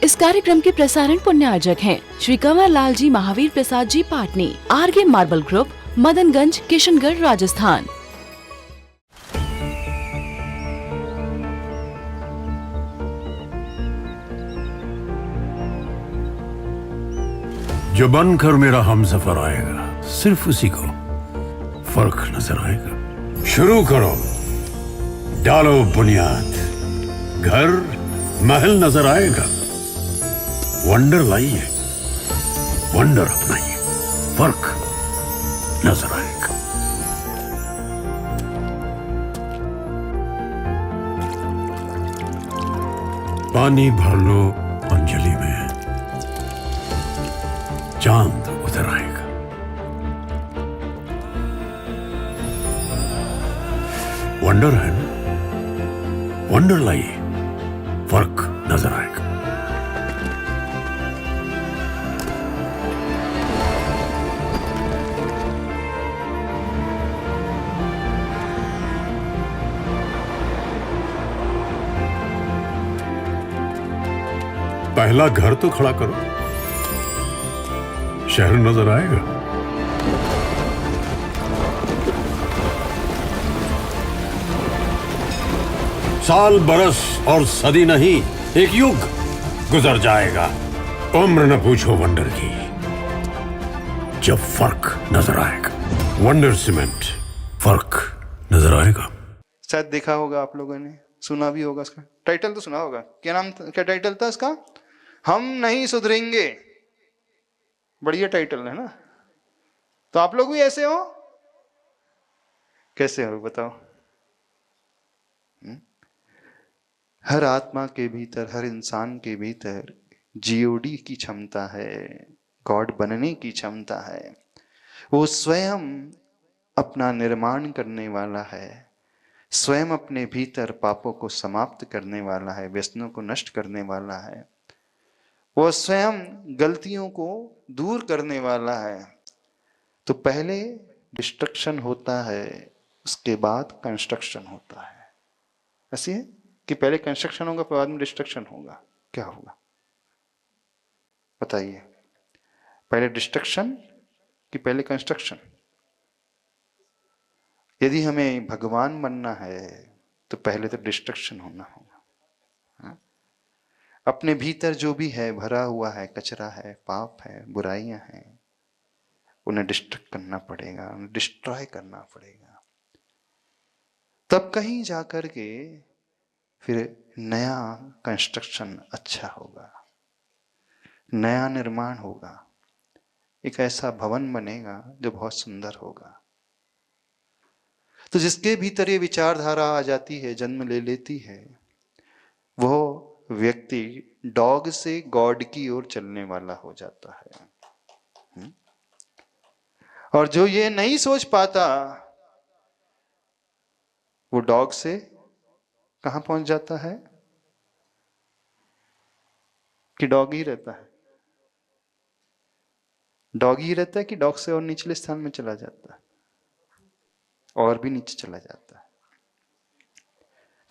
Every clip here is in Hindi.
इस कार्यक्रम के प्रसारण पुण्यार्जक हैं Shri Kanwar Lal ji Mahavir Prasad ji Patni, RK marble group, Madanganj, Kishangarh, Rajasthan. जो बनकर मेरा हमसफर आएगा, सिर्फ उसी को फर्क नजर आएगा। शुरू करो, डालो बुनियाद, घर महल नजर आएगा। वंडर लाइए, वंडर अपनाइए, फर्क नजर आएगा। पानी भर लो अंजलि में, चांद उतर आएगा। वंडर है ना, वंडर लाइए, फर्क नजर आएगा। पहला घर तो खड़ा करो, शहर नजर आएगा। साल बरस और सदी नहीं, एक युग गुजर जाएगा। उम्र न पूछो वंडर की, जब फर्क नजर आएगा। वंडर सीमेंट, फर्क नजर आएगा। शायद देखा होगा आप लोगों ने, सुना भी होगा। इसका टाइटल तो सुना होगा। क्या नाम, क्या टाइटल था इसका? हम नहीं सुधरेंगे। बढ़िया टाइटल है ना। तो आप लोग भी ऐसे हो? कैसे हो बताओ? हर आत्मा के भीतर, हर इंसान के भीतर जीओडी की क्षमता है, गॉड बनने की क्षमता है। वो स्वयं अपना निर्माण करने वाला है, स्वयं अपने भीतर पापों को समाप्त करने वाला है, व्यसनों को नष्ट करने वाला है। वो स्वयं गलतियों को दूर करने वाला है। तो पहले डिस्ट्रक्शन होता है, उसके बाद कंस्ट्रक्शन होता है। ऐसी है कि पहले कंस्ट्रक्शन होगा, फिर बाद में डिस्ट्रक्शन होगा। क्या होगा बताइए? पहले डिस्ट्रक्शन कि पहले कंस्ट्रक्शन? यदि हमें भगवान बनना है तो पहले तो डिस्ट्रक्शन होना होगा। अपने भीतर जो भी है भरा हुआ है, कचरा है, पाप है, बुराइयां हैं, उन्हें डिस्ट्रक्ट करना पड़ेगा, उन्हें डिस्ट्रॉय करना पड़ेगा। तब कहीं जाकर के फिर नया कंस्ट्रक्शन अच्छा होगा, नया निर्माण होगा, एक ऐसा भवन बनेगा जो बहुत सुंदर होगा। तो जिसके भीतर ये विचारधारा आ जाती है, जन्म ले लेती है, वो व्यक्ति डॉग से गॉड की ओर चलने वाला हो जाता है। और जो ये नहीं सोच पाता, वो डॉग से कहां पहुंच जाता है कि डॉग ही रहता है। डॉग ही रहता है कि डॉग से और निचले स्थान में चला जाता है, और भी नीचे चला जाता है।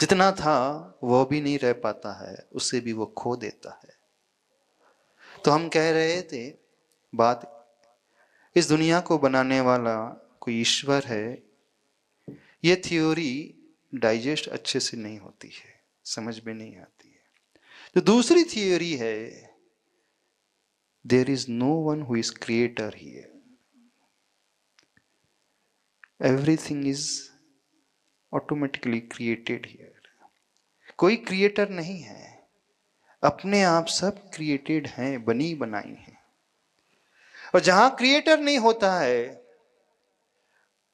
जितना था वो भी नहीं रह पाता है, उसे भी वो खो देता है। तो हम कह रहे थे, बात इस दुनिया को बनाने वाला कोई ईश्वर है। ये थ्योरी डाइजेस्ट अच्छे से नहीं होती है, समझ में नहीं आती है। तो दूसरी थ्योरी है, there is no one who is creator here, everything is automatically created here. कोई क्रिएटर नहीं है, अपने आप सब क्रिएटेड हैं, बनी बनाई हैं। और जहां क्रिएटर नहीं होता है,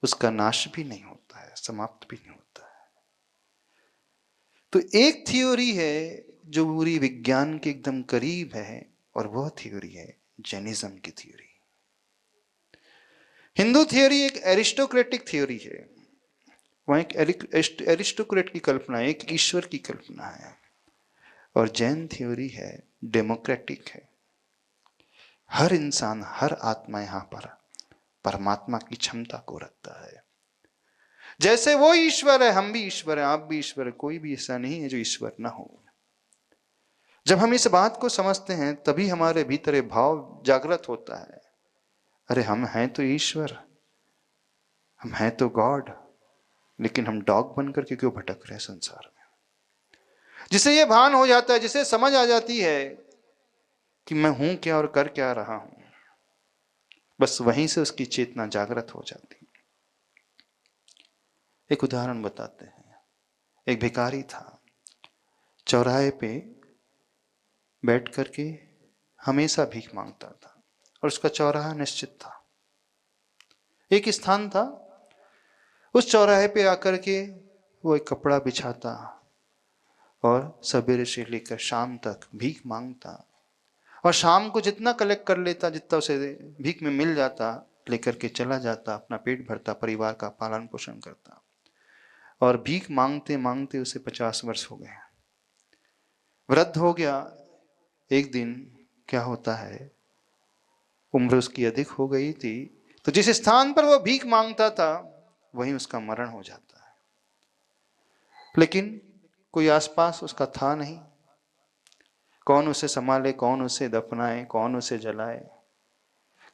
उसका नाश भी नहीं होता है, समाप्त भी नहीं होता है। तो एक थ्योरी है जो पूरी विज्ञान के एकदम करीब है, और वह थ्योरी है जैनिज्म की थ्योरी। हिंदू थ्योरी एक एरिस्टोक्रेटिक थ्योरी है, वह एक एरिस्टोक्रेट की कल्पना है, एक ईश्वर की कल्पना है। और जैन थ्योरी है डेमोक्रेटिक है। हर इंसान, हर आत्मा यहां पर परमात्मा की क्षमता को रखता है। जैसे वो ईश्वर है, हम भी ईश्वर हैं, आप भी ईश्वर है। कोई भी ऐसा नहीं है जो ईश्वर ना हो। जब हम इस बात को समझते हैं तभी हमारे भीतर ये भाव जागृत होता है, अरे हम हैं तो ईश्वर, हम हैं तो गॉड, लेकिन हम डॉग बन करके क्यों भटक रहे हैं संसार में। जिसे ये भान हो जाता है, जिसे समझ आ जाती है कि मैं हूं क्या और कर क्या रहा हूं, बस वहीं से उसकी चेतना जागृत हो जाती है। एक उदाहरण बताते हैं। एक भिखारी था, चौराहे पे बैठ करके हमेशा भीख मांगता था और उसका चौराहा निश्चित था। एक स्थान था, उस चौराहे पे आकर के वो एक कपड़ा बिछाता और सवेरे से लेकर शाम तक भीख मांगता, और शाम को जितना कलेक्ट कर लेता, जितना उसे भीख में मिल जाता, लेकर के चला जाता, अपना पेट भरता, परिवार का पालन पोषण करता। और भीख मांगते मांगते उसे 50 वर्ष हो गए, वृद्ध हो गया। एक दिन क्या होता है, उम्र उसकी अधिक हो गई थी, तो जिस स्थान पर वो भीख मांगता था वहीं उसका मरण हो जाता है। लेकिन कोई आसपास उसका था नहीं, कौन उसे संभाले, कौन उसे दफनाए, कौन उसे जलाए,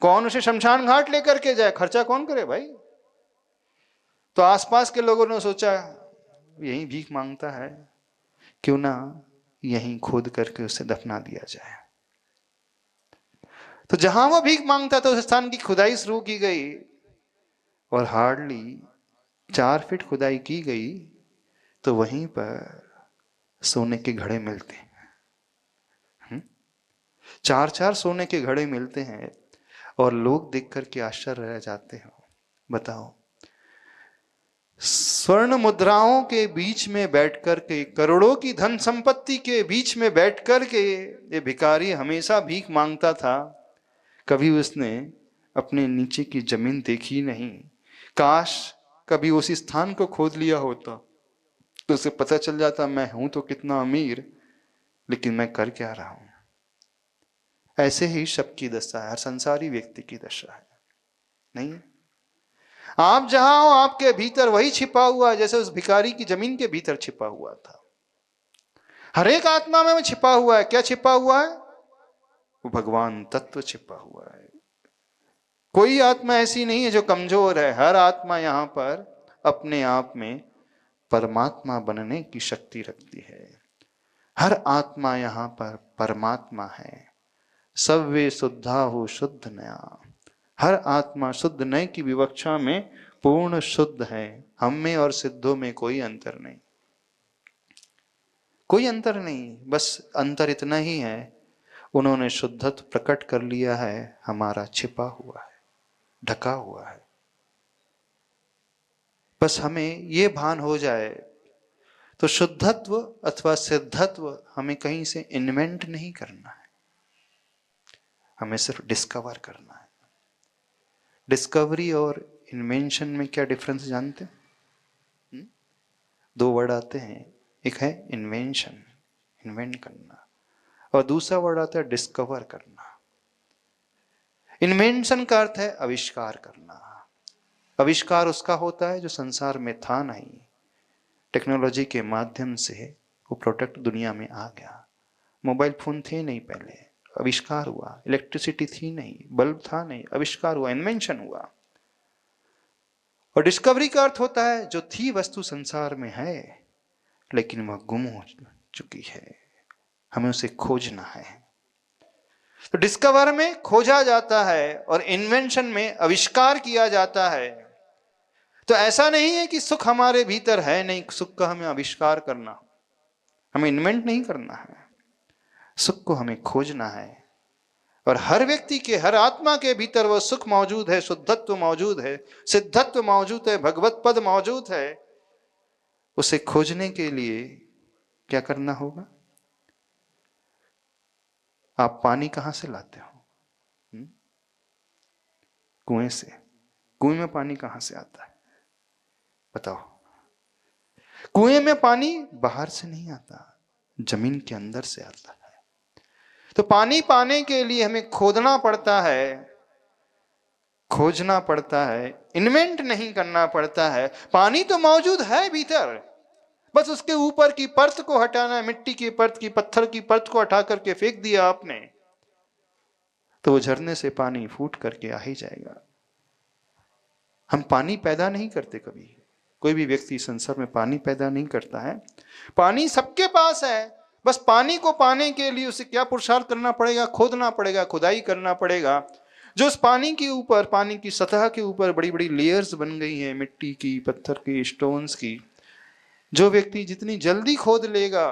कौन उसे शमशान घाट लेकर के जाए, खर्चा कौन करे भाई। तो आसपास के लोगों ने सोचा यही भीख मांगता है, क्यों ना यहीं खोद करके उसे दफना दिया जाए। तो जहां वो भीख मांगता था उस स्थान की खुदाई शुरू की गई और हार्डली 4 फीट खुदाई की गई तो वहीं पर सोने के घड़े मिलते हैं। 4-4 सोने के घड़े मिलते हैं और लोग देख करके आश्चर्य रह जाते हैं। बताओ, स्वर्ण मुद्राओं के बीच में बैठकर के, करोड़ों की धन संपत्ति के बीच में बैठकर के ये भिखारी हमेशा भीख मांगता था। कभी उसने अपने नीचे की जमीन देखी नहीं। काश कभी उसी स्थान को खोद लिया होता तो उसे पता चल जाता मैं हूं तो कितना अमीर, लेकिन मैं कर क्या रहा हूं। ऐसे ही सबकी दशा है, हर संसारी व्यक्ति की दशा है, नहीं है? आप जहां हो आपके भीतर वही छिपा हुआ है, जैसे उस भिखारी की जमीन के भीतर छिपा हुआ था। हर एक आत्मा में छिपा हुआ है। क्या छिपा हुआ है? वो भगवान तत्व छिपा हुआ है। कोई आत्मा ऐसी नहीं है जो कमजोर है। हर आत्मा यहां पर अपने आप में परमात्मा बनने की शक्ति रखती है। हर आत्मा यहां पर परमात्मा है। सव्वे शुद्धा हो शुद्ध नया। हर आत्मा शुद्ध नए की विवक्षा में पूर्ण शुद्ध है। हम में और सिद्धों में कोई अंतर नहीं, कोई अंतर नहीं। बस अंतर इतना ही है, उन्होंने शुद्धत्व प्रकट कर लिया है, हमारा छिपा हुआ है, ढका हुआ है। बस हमें ये भान हो जाए तो शुद्धत्व अथवा सिद्धत्व हमें कहीं से इन्वेंट नहीं करना है, हमें सिर्फ डिस्कवर करना है। डिस्कवरी और इन्वेंशन में क्या डिफरेंस जानते हैं? 2 वर्ड आते हैं, एक है इन्वेंशन, इन्वेंट करना, और दूसरा वर्ड आता है डिस्कवर करना। इन्वेंशन का अर्थ है आविष्कार करना। आविष्कार उसका होता है जो संसार में था नहीं, टेक्नोलॉजी के माध्यम से वो प्रोडक्ट दुनिया में आ गया। मोबाइल फोन थे नहीं पहले, आविष्कार हुआ। इलेक्ट्रिसिटी थी नहीं, बल्ब था नहीं, आविष्कार हुआ, इन्वेंशन हुआ। और डिस्कवरी का अर्थ होता है जो थी वस्तु संसार में है लेकिन वह गुम हो चुकी है, हमें उसे खोजना है। तो डिस्कवर में खोजा जाता है और इन्वेंशन में आविष्कार किया जाता है। तो ऐसा नहीं है कि सुख हमारे भीतर है नहीं, सुख का हमें आविष्कार करना, हमें इन्वेंट नहीं करना है, सुख को हमें खोजना है। और हर व्यक्ति के, हर आत्मा के भीतर वो सुख मौजूद है, शुद्धत्व मौजूद है, सिद्धत्व मौजूद है, भगवत पद मौजूद है। उसे खोजने के लिए क्या करना होगा? आप पानी कहां से लाते हो? कुएं से। कुएं में पानी कहां से आता है बताओ? कुएं में पानी बाहर से नहीं आता, जमीन के अंदर से आता है। तो पानी पाने के लिए हमें खोदना पड़ता है, खोजना पड़ता है, इन्वेंट नहीं करना पड़ता है। पानी तो मौजूद है भीतर, बस उसके ऊपर की परत को हटाना है, मिट्टी की परत की, पत्थर की परत को हटा करके फेंक दिया आपने, तो वो झरने से पानी फूट करके आ ही जाएगा। हम पानी पैदा नहीं करते कभी, कोई भी व्यक्ति संसार में पानी पैदा नहीं करता है। पानी सबके पास है, बस पानी को पाने के लिए उसे क्या पुरुषार्थ करना पड़ेगा? खोदना पड़ेगा, खुदाई करना पड़ेगा। जो उस पानी के ऊपर, पानी की सतह के ऊपर बड़ी बड़ी लेयर्स बन गई हैं, मिट्टी की, पत्थर की, स्टोन्स की, जो व्यक्ति जितनी जल्दी खोद लेगा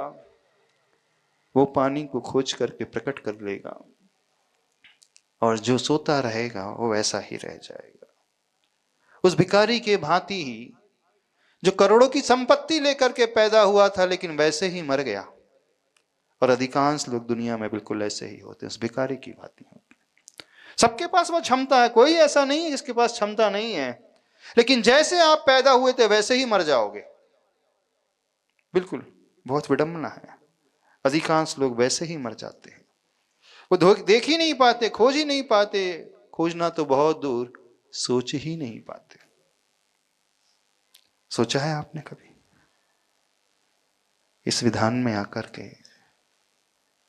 वो पानी को खोज करके प्रकट कर लेगा, और जो सोता रहेगा वो वैसा ही रह जाएगा। उस भिखारी के भांति ही जो करोड़ों की संपत्ति लेकर के पैदा हुआ था लेकिन वैसे ही मर गया, और अधिकांश लोग दुनिया में बिल्कुल ऐसे ही होते हैं, उस भिखारी की भांति होते हैं। सबके पास वो क्षमता है, कोई ऐसा नहीं है जिसके पास क्षमता नहीं है, लेकिन जैसे आप पैदा हुए थे वैसे ही मर जाओगे। बिल्कुल, बहुत विडंबना है, अधिकांश लोग वैसे ही मर जाते हैं। वो देख ही नहीं पाते, खोज ही नहीं पाते, खोजना तो बहुत दूर, सोच ही नहीं पाते। सोचा है आपने कभी? इस विधान में आकर के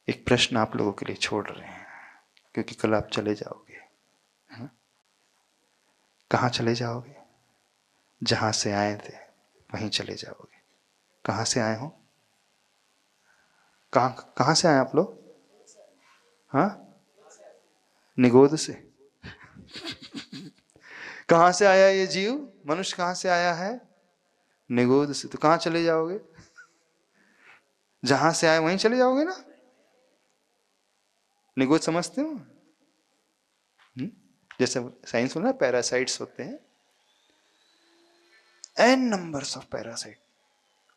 एक प्रश्न आप लोगों के लिए छोड़ रहे हैं, क्योंकि कल आप चले जाओगे, है ना? कहाँ चले जाओगे? जहां से आए थे वहीं चले जाओगे। कहां से आए हो? कहां से आए आप लोग? हाँ, निगोद से। कहां से आया ये जीव? मनुष्य कहां से आया है? निगोद से। तो कहां चले जाओगे? जहां से आए वहीं चले जाओगे ना। निगोद समझते हो? जैसे साइंस में ना पैरासाइट्स होते हैं, n numbers of parasite,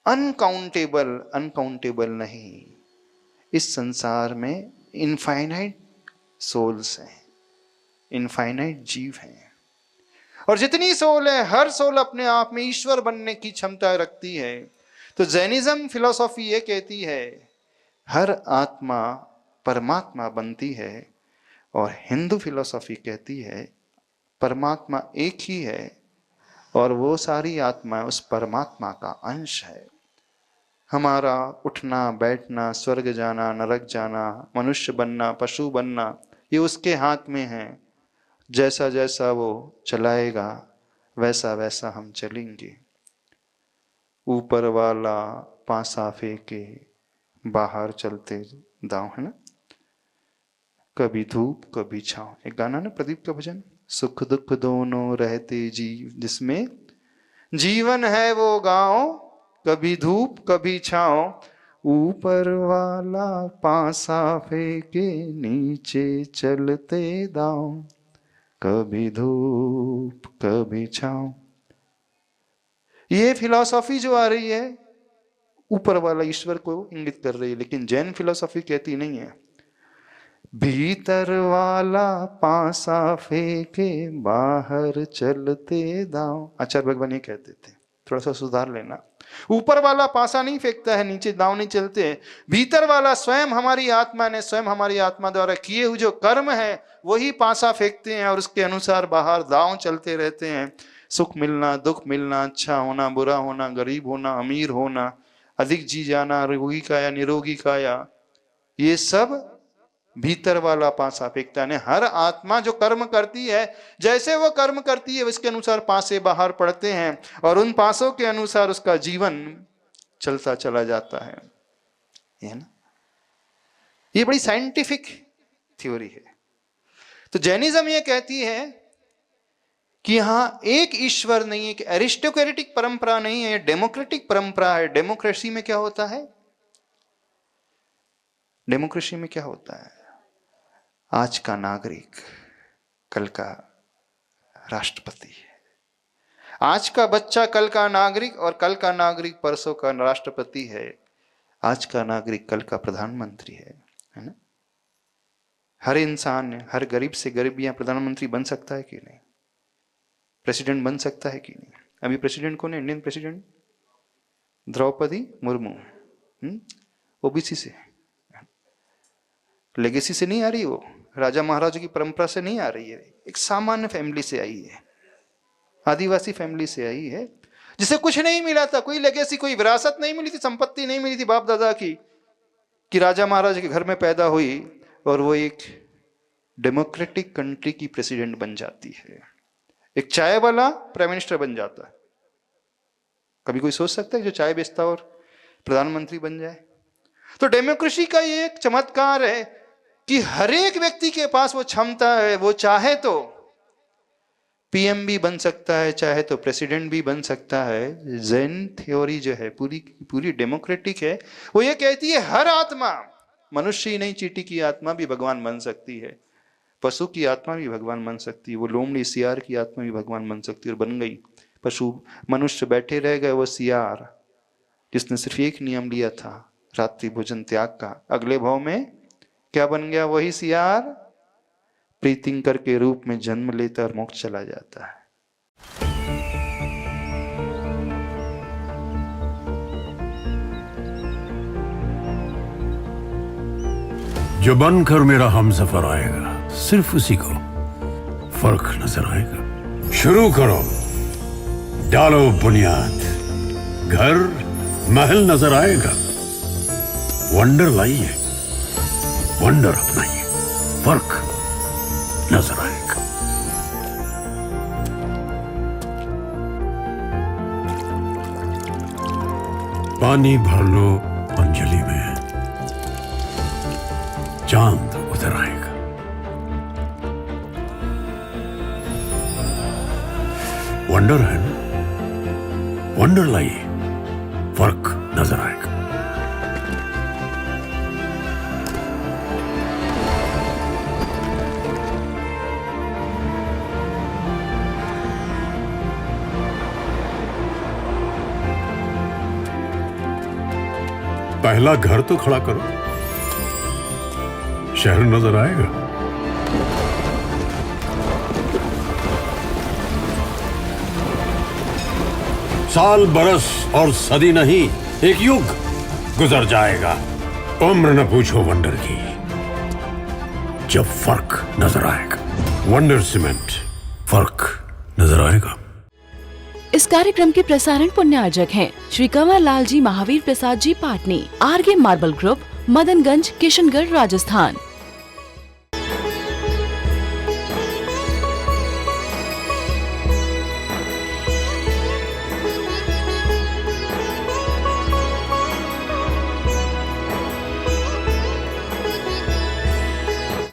uncountable नहीं। इस संसार में इनफाइनाइट सोल्स हैं, इनफाइनाइट जीव हैं, और जितनी सोल है हर सोल अपने आप में ईश्वर बनने की क्षमता रखती है। तो जैनिज्म फिलॉसफी ये कहती है हर आत्मा परमात्मा बनती है, और हिंदू फिलॉसफी कहती है परमात्मा एक ही है और वो सारी आत्मा उस परमात्मा का अंश है। हमारा उठना बैठना, स्वर्ग जाना, नरक जाना, मनुष्य बनना, पशु बनना, ये उसके हाथ में है। जैसा जैसा वो चलाएगा वैसा वैसा हम चलेंगे। ऊपर वाला पासा फेंके बाहर चलते दांव, है ना। कभी धूप कभी छांव, एक गाना ना प्रदीप का भजन, सुख दुख दोनों रहते जीव, जिसमें जीवन है वो गांव, कभी धूप कभी छांव, ऊपर वाला पासा फेंके नीचे चलते दांव, कभी धूप कभी छांव। ये फिलॉसफी जो आ रही है ऊपर वाला ईश्वर को इंगित कर रही है, लेकिन जैन फिलॉसफी कहती नहीं है भीतर वाला पासा फेंके बाहर चलते दांव। आचार्य भगवान ये कहते थे, थोड़ा सा सुधार लेना। ऊपर वाला पासा नहीं फेंकता है, नीचे दांव नहीं चलते। भीतर वाला स्वयं हमारी आत्मा ने, स्वयं हमारी आत्मा द्वारा किए हुए जो कर्म है वही पासा फेंकते हैं, और उसके अनुसार बाहर दांव चलते रहते हैं। सुख मिलना, दुख मिलना, अच्छा होना, बुरा होना, गरीब होना, अमीर होना, अधिक जी जाना, रोगी का या निरोगी का, या ये सब भीतर वाला पासा फेंकता है। हर आत्मा जो कर्म करती है, जैसे वो कर्म करती है उसके अनुसार पासे बाहर पड़ते हैं, और उन पासों के अनुसार उसका जीवन चलता चला जाता है, ये ना। ये बड़ी साइंटिफिक थ्योरी है। तो जैनिज्म ये कहती है कि यहां एक ईश्वर नहीं है, कि एरिस्टोक्रेटिक परंपरा नहीं है, डेमोक्रेटिक परंपरा है। डेमोक्रेसी में क्या होता है? डेमोक्रेसी में क्या होता है? आज का नागरिक कल का राष्ट्रपति है, आज का बच्चा कल का नागरिक, और कल का नागरिक परसों का राष्ट्रपति है, आज का नागरिक कल का प्रधानमंत्री है ना। हर इंसान, हर गरीब से गरीब यहाँ प्रधानमंत्री बन सकता है कि नहीं? प्रेसिडेंट बन सकता है कि नहीं? अभी प्रेसिडेंट कौन है? Indian president Draupadi Murmu, OBC से, लेगेसी से नहीं आ रही, वो राजा महाराजा की परंपरा से नहीं आ रही है, एक सामान्य फैमिली से आई है, आदिवासी फैमिली से आई है, जिसे कुछ नहीं मिला था, कोई लेगेसी, कोई विरासत नहीं मिली थी, संपत्ति नहीं मिली थी बाप दादा की, कि राजा महाराजा के घर में पैदा हुई और वो एक डेमोक्रेटिक कंट्री की प्रेसिडेंट बन जाती है, एक चाय वाला प्राइम मिनिस्टर बन जाता है। कभी कोई सोच सकता है जो चाय बेचता और प्रधानमंत्री बन जाए? तो डेमोक्रेसी का ये एक चमत्कार है कि हर एक व्यक्ति के पास वो क्षमता है, वो चाहे तो पीएम भी बन सकता है, चाहे तो प्रेसिडेंट भी बन सकता है। ज़ेन थ्योरी जो है पूरी डेमोक्रेटिक है। वो ये कहती है हर आत्मा, मनुष्य ही नहीं, चींटी की आत्मा भी भगवान बन सकती है, पशु की आत्मा भी भगवान बन सकती है, वो लोमड़ी सियार की आत्मा भी भगवान बन सकती है, और बन गई। पशु मनुष्य बैठे रह गए, वो सियार जिसने सिर्फ एक नियम लिया था, रात्रि भोजन त्याग का, अगले भाव में क्या बन गया? वही सियार प्रीतिंकर के रूप में जन्म लेता और मोक्ष चला जाता है। जो बनकर मेरा हमसफर आएगा, सिर्फ उसी को फर्क नजर आएगा। शुरू करो, डालो बुनियाद, घर महल नजर आएगा। वंडर लाइए, वंडर अपनाइए, फर्क नजर आएगा। पानी भर लो अंजलि में, चांद उतर आएगा। वंडर है ना, वंडर लाइए, फर्क नजर आएगा। पहला घर तो खड़ा करो, शहर नजर आएगा। साल बरस और सदी नहीं, एक युग गुजर जाएगा। उम्र न पूछो वंडर की, जब फर्क नजर आएगा। वंडर सीमेंट, फर्क नजर आएगा। इस कार्यक्रम के प्रसारण पुण्य आयोजक हैं श्री कंवर लाल जी महावीर प्रसाद जी पाटनी, आरगे मार्बल ग्रुप, मदनगंज, किशनगढ़, राजस्थान।